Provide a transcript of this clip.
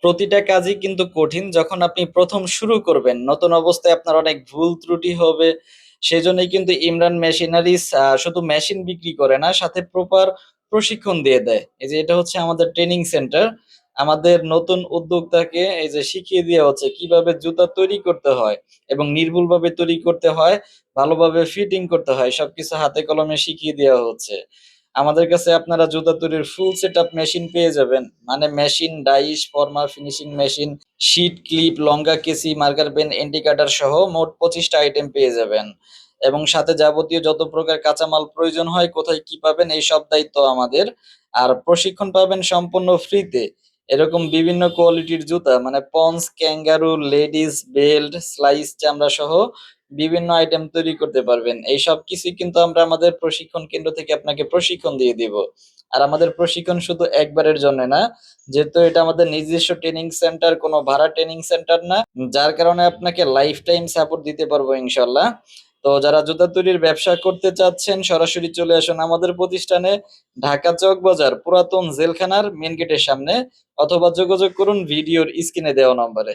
প্রতিটা কাজই কিন্তু কঠিন যখন আপনি প্রথম শুরু করবেন। নতুন অবস্থায় আপনার অনেক ভুল ত্রুটি হবে। সেজন্যই কিন্তু ইমরান মেশিনারিজ শুধু মেশিন বিক্রি করে না, সাথে প্রপার প্রশিক্ষণ দিয়ে দেয়। এই যে এটা হচ্ছে আমাদের ট্রেনিং সেন্টার। আমাদের নতুন উদ্যোক্তাকে এই যে শিখিয়ে দেওয়া হচ্ছে কিভাবে জুতা তৈরি করতে হয় এবং নির্ভুলভাবে তৈরি করতে হয়, ভালোভাবে ফিটিং করতে হয়। সবকিছু হাতে কলমে শিখিয়ে দেওয়া হচ্ছে। আমাদের কাছে আপনারা জুতা তৈরির ফুল সেটআপ মেশিন পেয়ে যাবেন। মানে machine, dies, former, finishing machine, sheet, clip, লঙ্গা, কেসি, মার্কার পেন, এন্টি কাটার সহ মোট 25টা আইটেম পেয়ে যাবেন। এবং সাথে যাবতীয় যত প্রকার কাঁচামাল প্রয়োজন হয়, কোথায় কি পাবেন এই সব দায়িত্ব আমাদের। আর প্রশিক্ষণ পাবেন সম্পূর্ণ ফ্রিতে। এরকম বিভিন্ন কোয়ালিটির জুতা মানে ponds, kangaroo, ladies, belt, slice চামড়া সহ বিভিন্ন আইটেম তৈরি করতে পারবেন। এই সব কিছুই কিন্তু আমরা আমাদের প্রশিক্ষণ কেন্দ্র থেকে আপনাকে প্রশিক্ষণ দিয়ে দিব। আর আমাদের প্রশিক্ষণ শুধু একবারের জন্য না, যেহেতু এটা আমাদের নিজস্ব ট্রেনিং সেন্টার, কোনো ভাড়া ট্রেনিং সেন্টার না, যার কারণে আপনাকে লাইফ টাইম সাপোর্ট দিতে পারবো ইনশাল্লাহ। তো যারা জুতা তৈরির ব্যবসা করতে চাচ্ছেন সরাসরি চলে আসুন আমাদের প্রতিষ্ঠানে, ঢাকা চক বাজার পুরাতন জেলখানার মেন গেটের সামনে, অথবা যোগাযোগ করুন ভিডিওর স্ক্রিনে দেওয়া নম্বরে।